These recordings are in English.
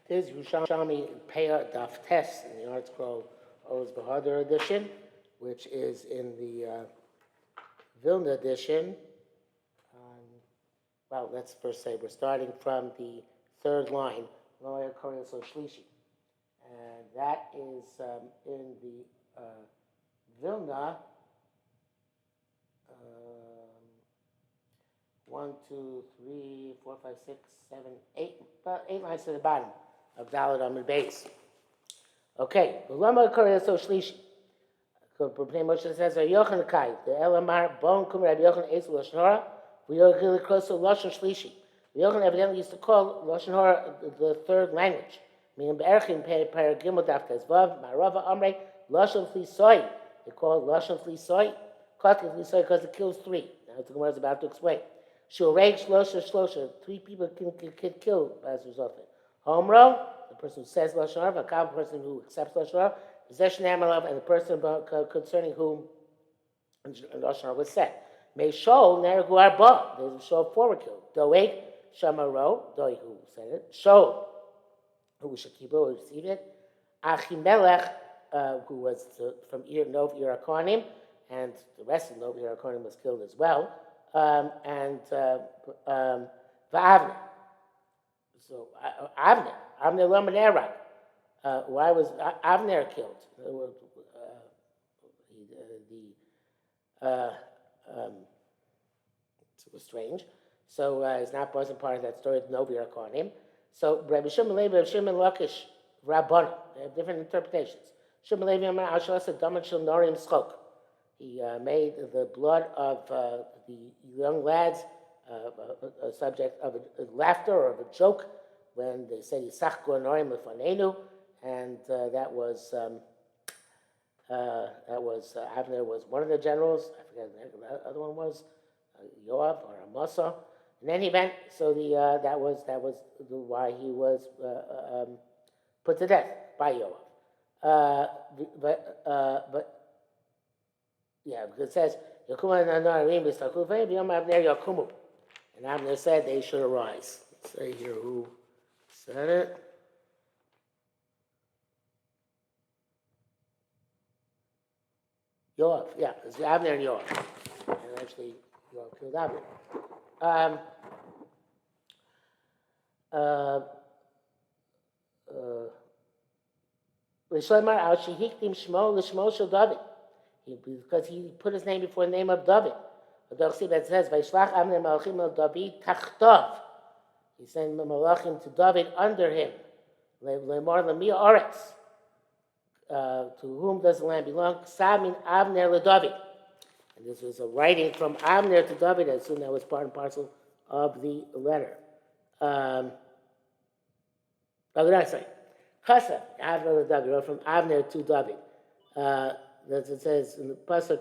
This is Yerushalmi Peah Daf Tes in the Art Scroll Oz Bahadur edition, which is in the Vilna edition. Well, let's first say we're starting from the third line, Loya Korea So Shlishi. And that is in the Vilna. 1, 2, 3, 4, 5, 6, 7, 8, about 8 lines to the bottom of Dalet Amud Beis. Okay, Lama Korea So Shlishi. Moshe says, "Yochanan Kai, the Elamar Bon Kum Rabbi Yochanan Ezel Lashon Hara, v'Yochanan Koso Lashon Shlishi." Yochanan evidently used to call Lashon Hara the third language. Meaning Be'erchim Pe'er Gimel Daf Tezvav Marava Amrei Lashon Flisoi. They call it Lashon Flisoi. Kativ Flisoi because it kills 3. Now the Gemara is about to explain. Shulreik Shlosha. 3 people can kill as a result of it. Homro, the person who says Lashon Hara, Vakav, the person who accepts Lashon Hara, Zeshan Amalav, and the person concerning whom Lashon Hara was said. May Shol Neragu Arba. There's a Shol 4 were killed. Doeg Shamaro, Doi who said it. Shol, who was Shakiba, who received it. Achimelech, who was from Nov Irakonim, and the rest of Nov Irakonim was killed as well. And Va'avner. So Avner Lomanerag. Why was Avner killed? It was strange. So it wasn't part of that story. No Irakonim. So Rabbi Shimon Levi, Rabbi Shimon Lakish, Rabbana. They have different interpretations. Shimon Levi Amar Ashalasa Daman Shel Norim Schok. He made the blood of the young lads a subject of a laughter or of a joke when they said Yisach Norim Lefanenu, and that was Avner was one of the generals. I forget the other one was Yoav or Amasa. In any event, so that was why he was put to death by Yoav. But yeah, because it says and Avner said they should arise. Let's say here who said it. Yoav, yeah, it's Avner and Yoav. And actually, Yoav killed Avner. Because he put his name before the name of David. It says, "Vaishlach Avner Malachim el David tachtov." He sent Malachim to David under him. Lemar lemia oretz. To whom does the land belong? Samin Avner leDavid. And this was a writing from Avner to David. I assume that was part and parcel of the letter. Sorry. Chasa, Avner leDavid, wrote from Avner to David. As it says in the pasuk,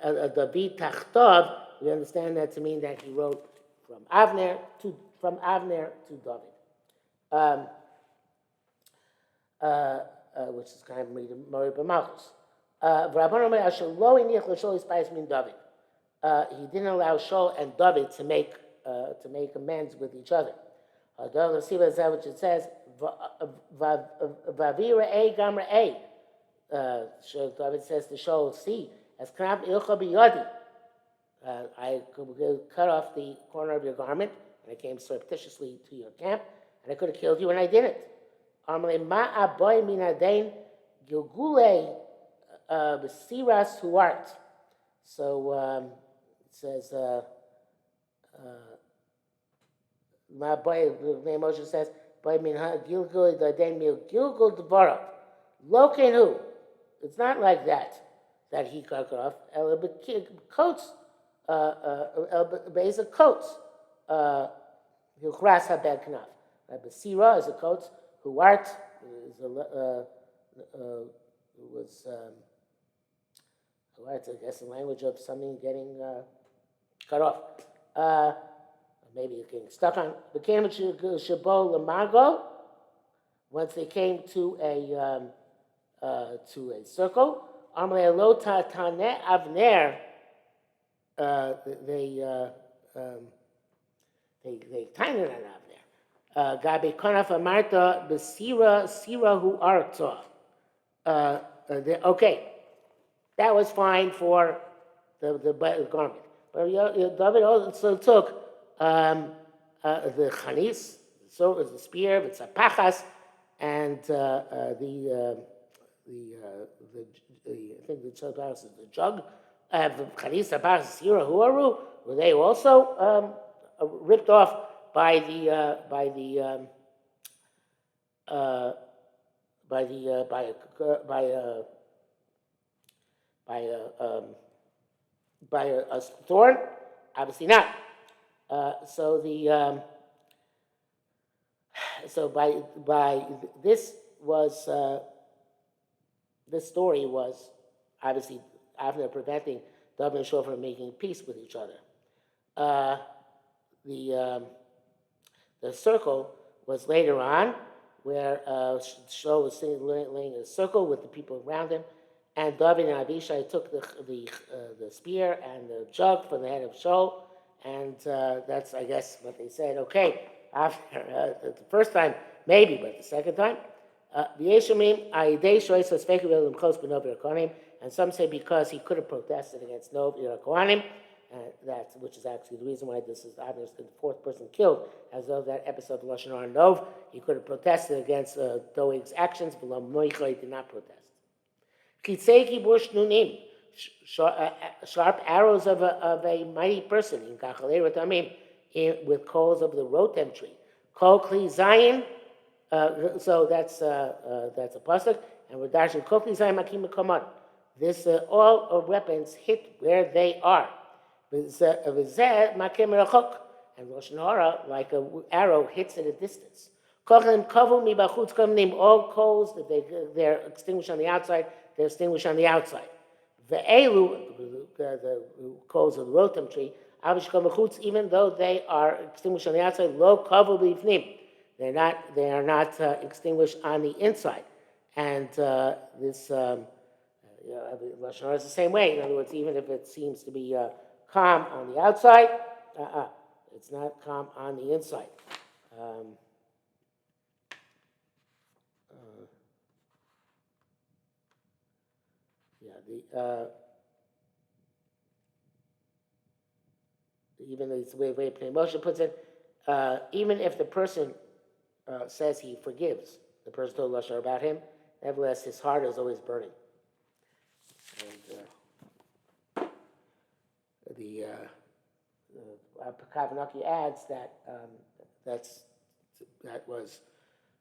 David Tachtov, we understand that to mean that he wrote from Avner to David. Which is kind of Mori B'Malchus. He didn't allow Shaul and David to make amends with each other. Which it says, Vavira Gamra A. David says to Shaul, "See, as Knab Ilcha B'Yadi, I cut off the corner of your garment, and I came surreptitiously to your camp, and I could have killed you, and I didn't." Amalei ma'aboy minadain gilgule b'siras huart. So it says ma'aboy. The name Moshe says boy min gilgul dadain mil gilgul dvara. Lokenu. It's not like that he cut off. Coats. Basic coats. Hilchras habed knaf. B'sira is a coat. Huart is was Huart, I guess, the language of something getting cut off. Maybe it's getting stuck on. Became a shabo lamago. Once they came to a circle, Amalei lota tane Avner. They tightened on Avner. Gabi konaf amarta besira sirahu arta. Okay, that was fine for the garment. But David also took the chanis, so it was the spear, it's a pachas, and I think the is the jug, the chanis, the pachas, sira, huaru, were they also ripped off by the by the by a thorn? Obviously not. So the so by this was this story was obviously after preventing David and Shaul from making peace with each other. The the circle was later on, where Shaul was laying in a circle with the people around him, and David and Abishai took the spear and the jug from the head of Shaul, and that's, I guess, what they said. Okay, after the first time, maybe, but the second time, and some say because he could have protested against Nov Kohanim, that which is actually the reason why this is obviously the fourth person killed, as though that episode of Lashon Hara Nov, he could have protested against Doeg's actions, but Moichai did not protest. Chitzei bush nunim, sharp arrows of a mighty person in Kachalei Ratamim, with coals of the rotem tree. Kol Kli Zayin, so that's a pasuk, and we're dashing Kol Kli Zayin Makim Mekomot. This all weapons hit where they are. And Lashon Hara, like an arrow, hits at a distance. All coals, they're extinguished on the outside, they're extinguished on the outside. The coals of the rotem tree, even though they are extinguished on the outside, they are not extinguished on the inside. And this Lashon Hara is the same way. In other words, even if it seems to be calm on the outside, it's not calm on the inside. Even the way Moshe puts it, even if the person says he forgives, the person told Lashon Hara about him, nevertheless his heart is always burning. And the Kavanaki adds that that was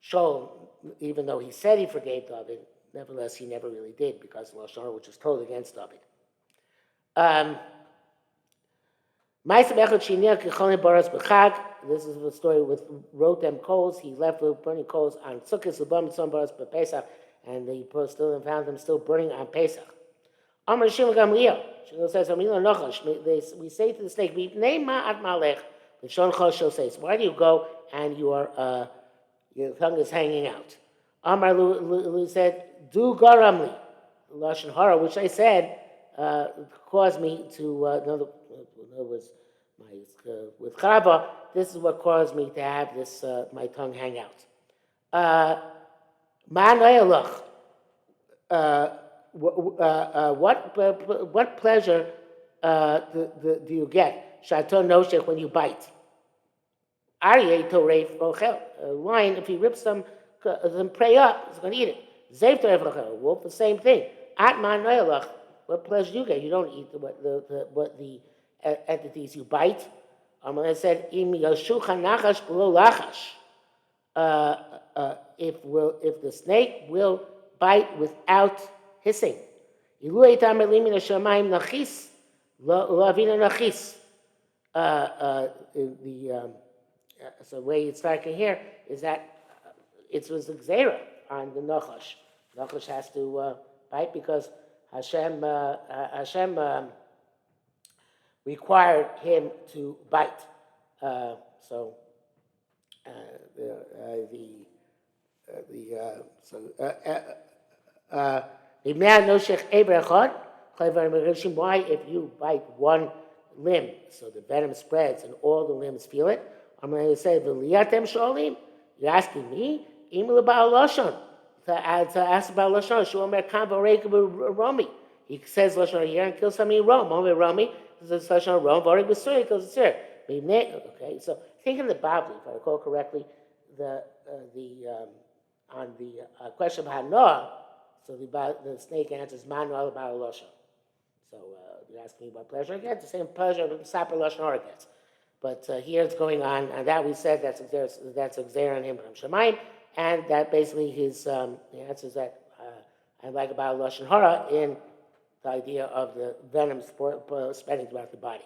Shaul, even though he said he forgave David, nevertheless he never really did, because of Lashon Hara, which was totally against David. This is the story with rotem coals. He left with burning coals on Sukkot, Subam, Tzom, Pesach, and he still found them still burning on Pesach. Amar Shimon Gamliel. Shimon says, we say to the snake, the Shon Chol says, why do you go and your tongue is hanging out? Amar Lu said, do garamli. Lashon Hara, which I said, caused me to, in other words, with Chava, this is what caused me to have this, my tongue hang out. What pleasure do you get? Shaton noshech, when you bite. Aryeh toreif rochel. A lion, if he rips some prey up, he's going to eat it. Zev toreif rochel. Wolf, the same thing. Atman noyalach. What pleasure do you get? You don't eat what the entities you bite. I said, Im yashucha nachash below lachash. If the snake will bite without hissing. So the way it's starting here is that it was a gzeira on the nachash. Nachash has to bite because Hashem required him to bite. Why, if you bite one limb, so the venom spreads and all the limbs feel it? I'm going to say, "V'liyatem sholim." You're asking me, "Imul ba'al lashon." To ask about lashon, Shomer kan v'reik Romi. He says lashon here and kills somebody in Rome. Omer Romi says lashon Rome. V'reik b'sur, he kills a sur. Okay, so think in the Bible, if I recall correctly, on the question of Hanoah, so the snake answers Manuel about lashon. So you're asking me about pleasure again. The same pleasure that Saper lashon hora gets. But here it's going on, and that we said that's Xer on him from Shemaim, and that basically his he answers that I like about lashon hara in the idea of the venom spreading throughout the body.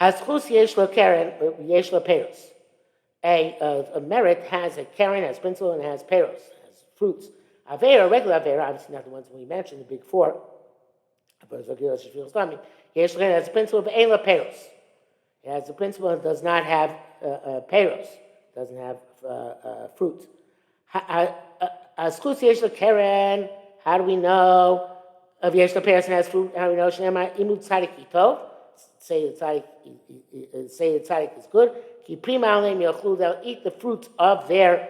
Haschus yesh lo keren yesh lo peros. A merit has a keren, has principle, and has peros, has fruits. Avera, regular avera, obviously not the ones we mentioned, the big four. Yesh has a principle of ein lo peros. It has the principle and does not have peros, doesn't have fruit. Haschus yesh lo keren. How do we know of yesh lo peros and has fruit? How do we know shnema imut tzadik itov? Say the tzaddik is good. Ki prima aleim yochlu, they'll eat the fruit of their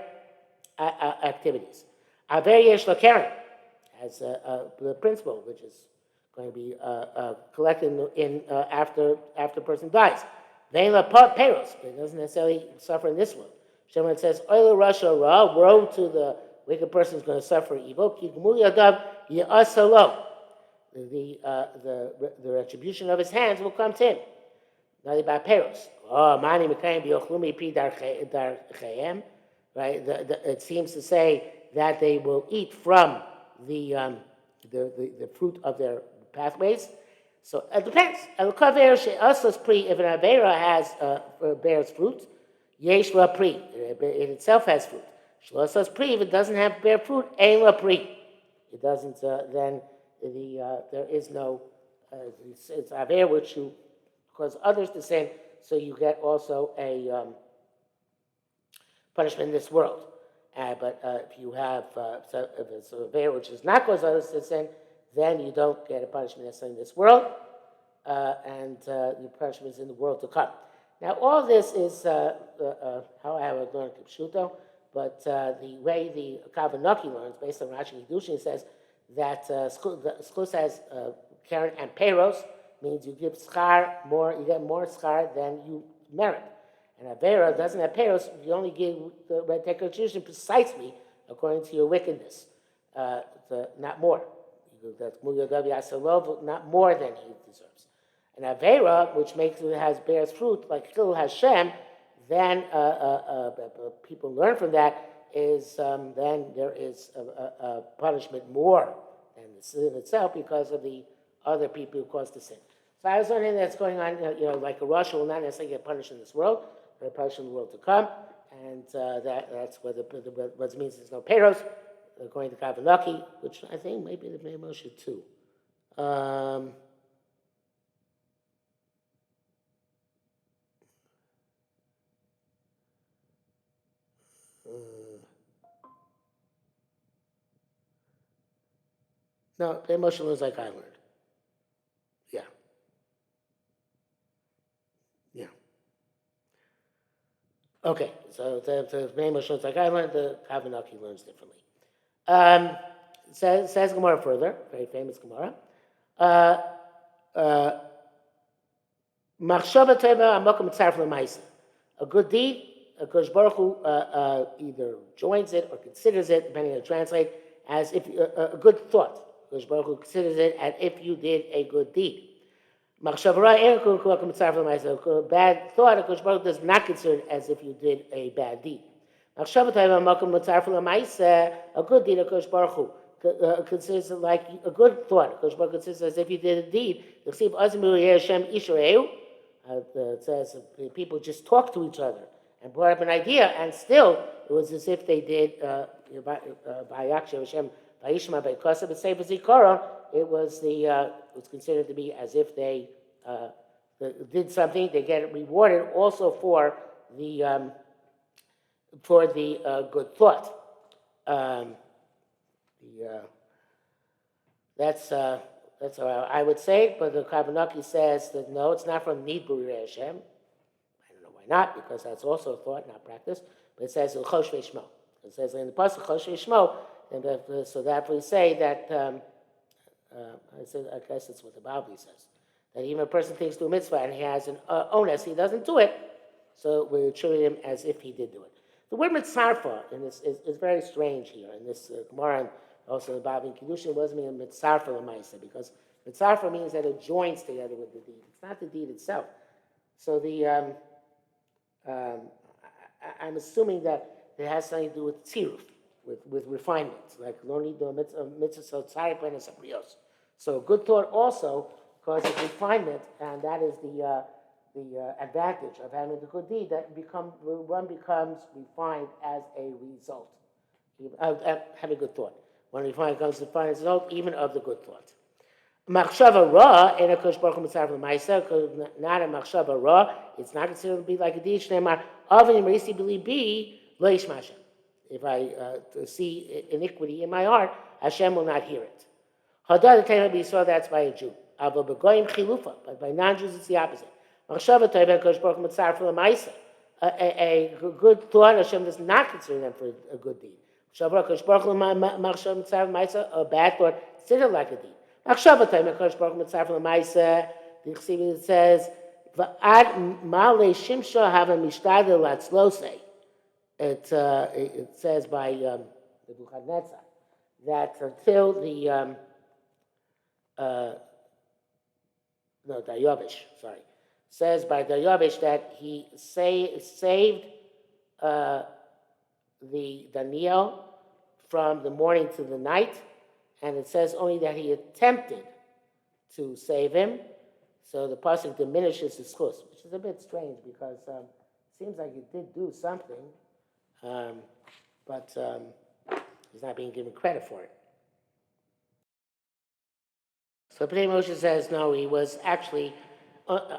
activities. Aver yesh lo keren has the principle, which is going to be collected in after a person dies. Vein la peros, but it doesn't necessarily suffer in this one. Shemon says, "Oil rasha ra, woe to the wicked person who's going to suffer evil. Ki gmul yadav yasalo." The retribution of his hands will come to him. Not about peros. Oh, mani mekayim b'yochlumi pi dar chayem. Right? It seems to say that they will eat from the fruit of their pathways. So it depends. If an avera has bears fruit, yesh la pri. It itself has fruit. Shlosas pri. If it doesn't have bear fruit, ein la pri. It doesn't. Then there is no. It's avera which you cause others to sin, so you get also a punishment in this world. But if you have if it's a avera which does not cause others to sin, then you don't get a punishment necessarily in this world, and the punishment is in the world to come. Now, all this is how I have learned Kipshuto, but the way the Kavanaki learns, based on Rashi Kedushin, says that Schus has Karen and Peros, means you give schar more, you get more schar than you merit. And Avera doesn't have Peros, you only give the retribution precisely according to your wickedness, not more. That's not more than he deserves. And Avera, which bears fruit, like Chil Hashem, then people learn from that is then there is a punishment more than the sin itself because of the other people who caused the sin. So I was learning that's going on, like a Russia will not necessarily get punished in this world, but punished in the world to come, and that's what it means there's no Peros, according to Kavanaki, which I think maybe the Bnei Moshe too. No, Bnei Moshe learns like I learned. Yeah. Yeah. Okay, so the Bnei Moshe learns like I learned, the Kavanaki learns differently. Says Gemara further, very famous Gemara. Machshava teva amokum tzarf l'maisa. A good deed, a Kosh Baruch Hu either joins it or considers it, depending on how to translate, as if a good thought. Kosh Baruch Hu considers it as if you did a good deed. Machshava ra amokum tzarf l'maisa. A bad thought, a Kosh Baruch Hu does not consider it as if you did a bad deed. A good deed, a Kosh Baruch Hu considers it like a good thought. A Kosh Baruch Hu considers it as if you did a deed. It says people just talked to each other and brought up an idea, and still it was as if they did. It was considered to be as if they did something. They get rewarded also for the good thought. That's That's how I would say it, but the Karbanaki says that no, it's not from Need B'Rei Hashem. I don't know why not, because that's also a thought, not practice. But it says Chosh Ve'Shmo. It says in the pasuk Chosh Ve'Shmo, and so therefore we say that. I guess that's what the Bavli says. That even a person thinks to a mitzvah and he has an onus, he doesn't do it, so we attribute him as if he did do it. The word mitzarfa in this is very strange here in this Gemara, and also the Bavli in Kiddushin wasn't mean mitzarfa l'maisa, because mitzarfa means that it joins together with the deed. It's not the deed itself. So I'm assuming that it has something to do with tziruf, with refinement, like lo need the mitzvah so tzarif and sabrios. So good thought also causes refinement, and that is the advantage of having the good deed, that one becomes refined as a result. Having good thought. One refined becomes refined as a result, even of the good thought. Machshava ra, and a kosh baruch hu mitzaref l'maisa, not a machshava ra, it's not considered to be like a deed. Shneimar, avin imrisi b'libi lo yishma Hashem. If I see iniquity in my heart, Hashem will not hear it. Hadar the time we saw that's by a Jew. Ava b'goyim chilufa, but by non-Jews it's the opposite. Machshava tova kosh baruch hu mitzaref l'maisa. A good thought, Hashem does not consider them for a good deed. Machshava kosh baruch hu mitzaref l'maisa, a bad thought, considered like a deed. Machshava tova kosh baruch hu mitzaref l'maisa. The Chassidus says, "Va'ad ma'ale shimsha hava mishtadel latzlosei." It says by Nebuchadnezzar that until the Daryavish, says by Daryavish that he saved the Daniel from the morning to the night, and it says only that he attempted to save him. So the pasuk diminishes his chus, which is a bit strange because it seems like he did do something. But he's not being given credit for it. So Pnei Moshe says, no, he was actually,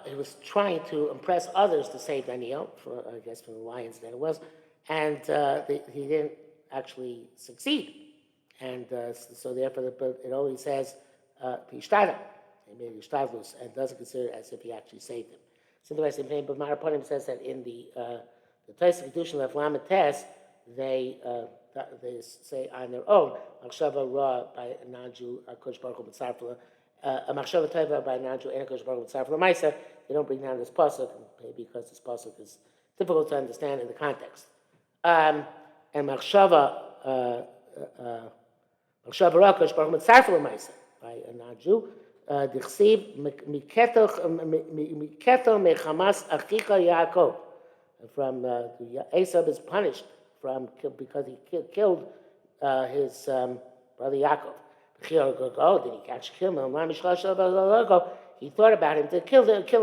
he was trying to impress others to save Daniel, I guess from the lions that it was, and he didn't actually succeed. And so therefore it only says, Pishtada, he made Ishtadlus, and doesn't consider it as if he actually saved him. So the rest of Pnei Moshe says that in the Tais Kedushin of Lamates, they say on their own, Machshava Ra by a non-Jew, Kosh Baruch Hu Mitzaref, a Machshava Tova by a non-Jew, and Kosh Baruch Hu Mitzaref L'maisa. They don't bring down this pasuk, maybe because this pasuk is difficult to understand in the context. And Machshava Ra Kosh Baruch Hu Mitzaref L'maisa by a non-Jew. Dichsiv Miketo Mechamas Achika Yaakov. From Esau is punished because he killed his brother Yaakov. Did he catch him? He thought about him to kill him. And it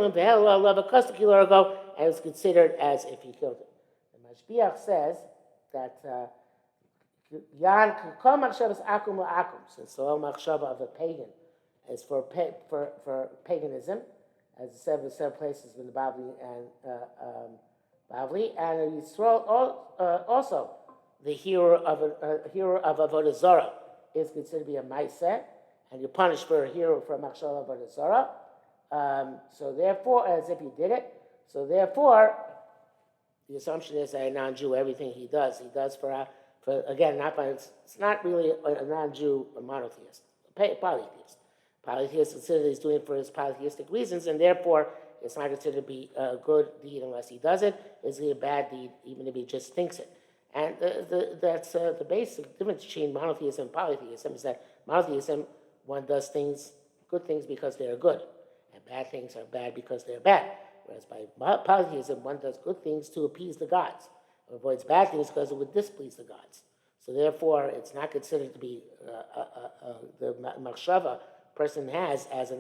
was considered as if he killed him. The Mashbiach says that Yan kol machshavas akum la'akum, since all machshava of a pagan is for paganism, as it said in several places in the Bavli and Yisrael also the hero of Avodah Zarah is considered to be a Maaseh, and you're punished for a hero for a Machshava Avodah Zarah. So therefore, as if he did it. So therefore, the assumption is that a non-Jew, everything he does for again, it's not really a non-Jew, a monotheist, a polytheist. Polytheist considered he's doing it for his polytheistic reasons, and therefore it's not considered to be a good deed unless he does it. It's a bad deed even if he just thinks it. And that's the basic difference between monotheism and polytheism is that monotheism, one does good things because they are good, and bad things are bad because they're bad. Whereas by polytheism, one does good things to appease the gods, avoids bad things because it would displease the gods. So therefore, it's not considered to be the machshava person has as a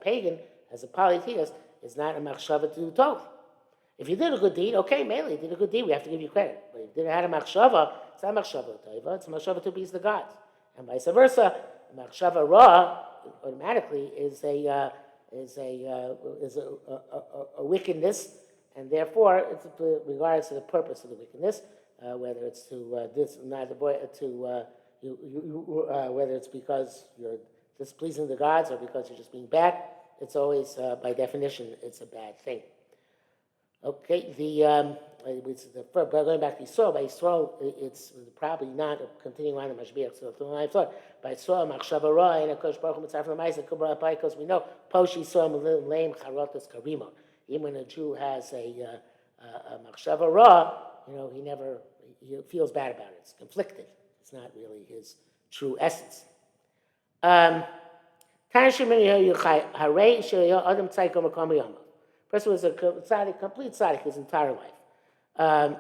pagan, as a polytheist, is not a machshava to do tov. If you did a good deed, okay, mainly you did a good deed, we have to give you credit. But if you didn't have a machshava, it's not machshava tova, it's a machshava to appease the gods. And vice versa, machshava ra automatically is a wickedness, and therefore it's regardless of the purpose of the wickedness, whether it's to whether it's because you're displeasing the gods or because you're just being bad, it's always, by definition, it's a bad thing. Okay, going back to Yisrael, by Yisrael, it's probably not continuing on in Mashbiach. So I thought by Yisrael, Machshava Ra, and Kosh Baruch Hu Mitzvah from Isaac, because we know Posh Yisrael Leim Charotas Karima. Even when a Jew has a Machshava Ra, he feels bad about it. It's conflicted. It's not really his true essence. Person was a tzaddik, complete tzaddik his entire life. And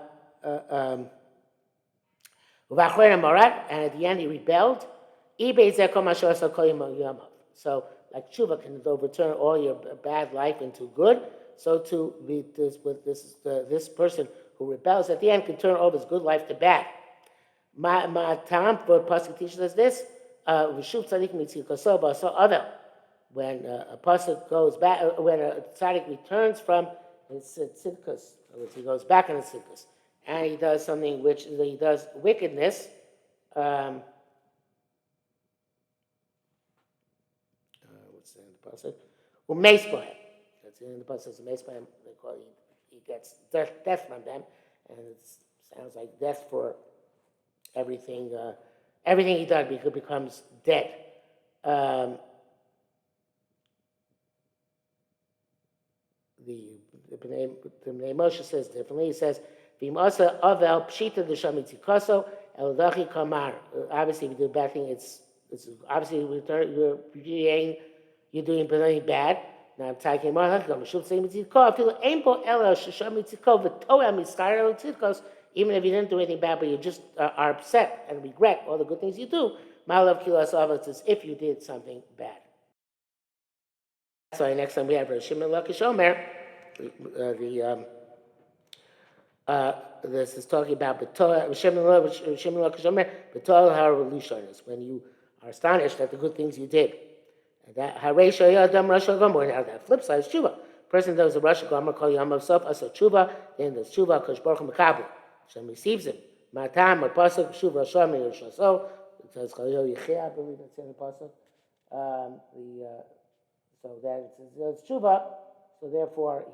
at the end he rebelled. So, like tshuva can overturn all your bad life into good, so too this person who rebels at the end can turn all his good life to bad. For Pasuk teaches us this. When a pasuk goes back, when a tzaddik returns from his tzidkus, he goes back in his tzidkus, and he does something which he does wickedness. What's the end of the pasuk? Umeispohem. That's the end of the pasuk. Umeispohem. They call he gets death from them, and it sounds like death for everything. Everything he does becomes dead. The Bnei Moshe says differently. He says, "V'imasa avel pshita d'sham itzikoso el dachi kamar." Obviously, if you do a bad thing, it's obviously you're doing something bad. Now I'm talking about even if you didn't do anything bad, but you just are upset and regret all the good things you do. Ma'alav kilas avos is if you did something bad. So next time we have Yerushalmi Peah. This is talking about when you are astonished at the good things you did. And that that flip side is tshuva. Person does a Rosh Gomer called Yom of Sof Asa tshuva, then does tshuva Kosh Baruch Hu Mekabel. Hashem receives him. Matam or pasuk tshuva Hashem Yerushalmi. It says Chayil Yechia, I believe that's in the pasuk. So that it's tshuva, so therefore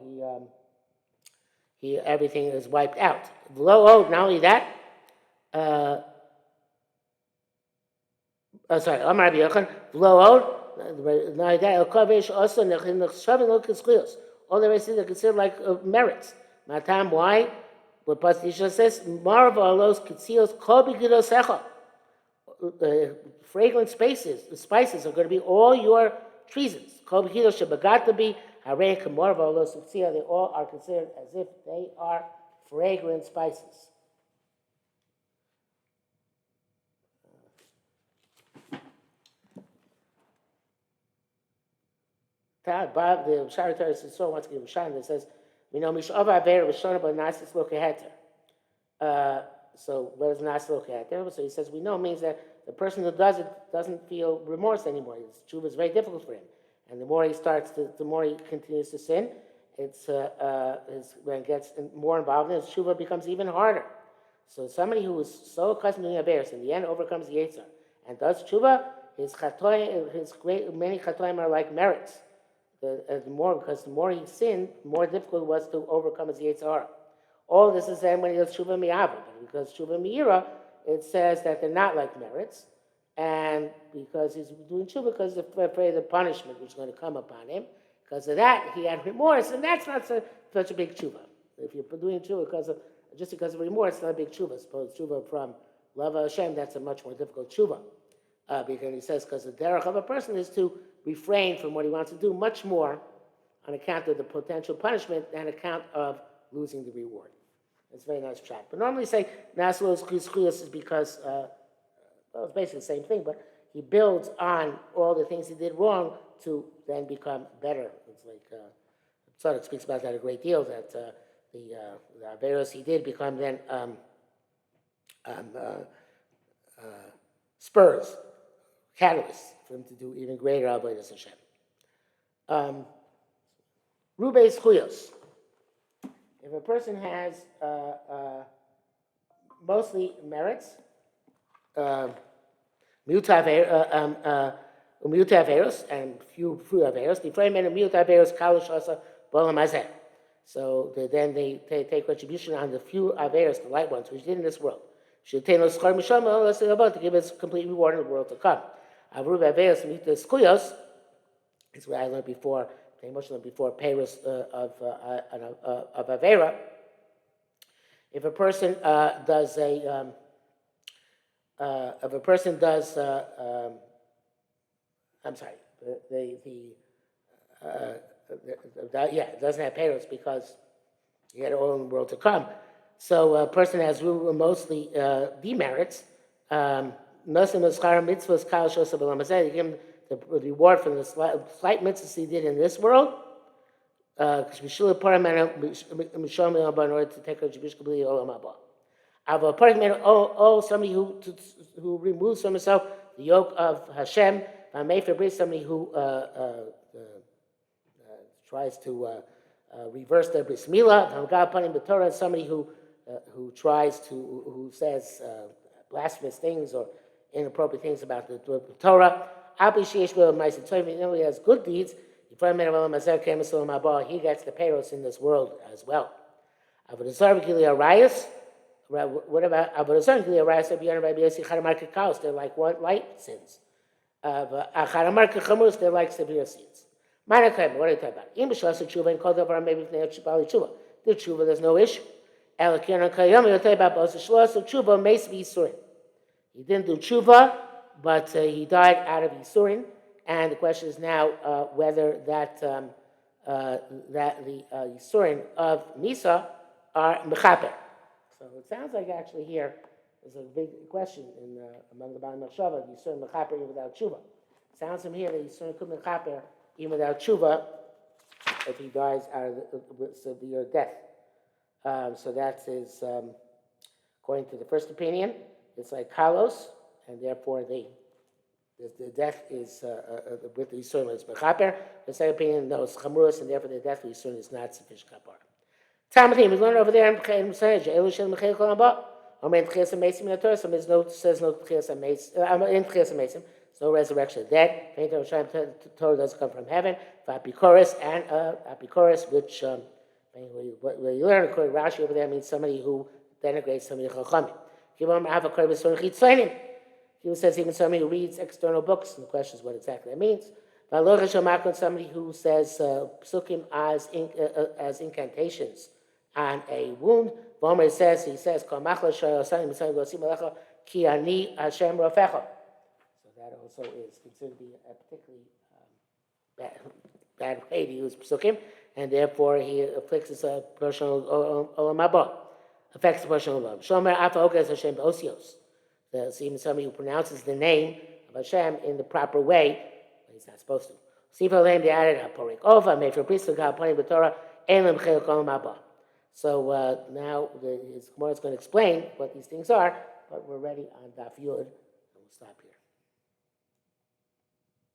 he everything is wiped out. Not only that. Sorry, Amar Rabbi Yochanan. Not only that. El kavesh also nechshavin lo kitzchiyos. All the rest of it are considered like merits. Matam, why? What Pasuk says, Marva alos kitziyos kol b'gidosecha. Fragrant spices are going to be all your treasons. They all are considered as if they are fragrant spices. The Shari Torah says, so wants to give a shine that says, we know Mishava Avera Vishona but Nasis Lokaheter. So what is Nasis Lokaheter? So he says, we know means that the person who does it doesn't feel remorse anymore. His tshuva is very difficult for him. And the more he continues to sin, when he gets more involved in it, his tshuva becomes even harder. So somebody who is so accustomed to doing Averos, in the end overcomes the Yetzer and does tshuva, many chatoim are like merits. Because the more he sinned, the more difficult it was to overcome his Yetzer. All this is then when he does tshuva mi'ava, because tshuva mi'ira, it says that they're not like merits, and because he's doing tshuva because he's afraid of the punishment which is going to come upon him. Because of that, he had remorse, and that's not such a big tshuva. If you're doing tshuva just because of remorse, it's not a big tshuva. Suppose tshuva from love of Hashem, that's a much more difficult tshuva. Because he says, because the derech of a person is to refrain from what he wants to do much more on account of the potential punishment than on account of losing the reward. It's a very nice chat. But normally say Naslos Chiyus is because, it's basically the same thing, but he builds on all the things he did wrong to then become better. It's like, Tzadok speaks about that a great deal, that the Averos he did become then spurs, catalysts for him to do even greater Avodas Hashem. Rubeis Chiyus. If a person has mostly merits, Umiyut Averos, and few Averos. The frame and Umiyut Averos Kalish Asa Bolam Hazeh. So then they take retribution on the few Averos, the light ones, which did in this world. Should take no schar mishama, let's say about to give us complete reward in the world to come. Avru Averos Umiyut Skuyos is what I learned before. The emotion before Paris of Avera. If a person does a if a person does I'm sorry, it doesn't have Paris because he had all in the world to come. So a person has mostly demerits. Nosim Eschar mitzvahs kal shosa b'lam hazeh. You give him the reward from the slight mitzvahs he did in this world. Because we should put him in order to take a Jewish completely olam haba. Av a part somebody who removes from himself the yoke of Hashem. Somebody who tries to reverse their bris milah. Somebody who says blasphemous things or inappropriate things about the Torah. He has good deeds. He gets the payros in this world as well. What about they're like light sins. They're like severe sins. What are you talking about? The tshuva, there's no issue. He didn't do tshuva, but he died out of Yisurin. And the question is now whether that the Yisurin of Nisa are mechaper. So it sounds like actually here there's a big question among the Baalei Machshava, Yisurin mechaper even without tshuva. It sounds from here that Yisurin could mechaper even without tshuva if he dies out of severe death. So that is, according to the first opinion, it's like kalos, and therefore the death is with the Yisurin is mechaper. The second opinion, no, it's chamurus, and therefore the death of Yisurin is not sufficient kapar. Tamati, we learned over there in Messiah, Elu Shem Mechel Kolamba, Omen Tchias Amesim in the Torah, so says no Tchias Amesim, in Tchias Amesim, no resurrection of the dead. Faint Torah doesn't come from heaven. Apikoros and Apikoros, which what you learn according to Rashi over there means somebody who denigrates somebody chachamim. He says even somebody who reads external books, and the question is what exactly that means. Somebody who says psukim as incantations on a wound. Vomer says ki ani Hashem rofecha. So that also is considered to be a particularly bad way to use psukim, and therefore he afflicts his personal olam haba, affects the personal olam. Shomer afa oges Hashem b'osios. So even somebody who pronounces the name of Hashem in the proper way, but he's not supposed to. Sifa leim they added haporik ova made for priest God playing the Torah elam chel olam haba. So now his Gemara is going to explain what these things are, but we're ready on Daf Yud, and we'll stop here.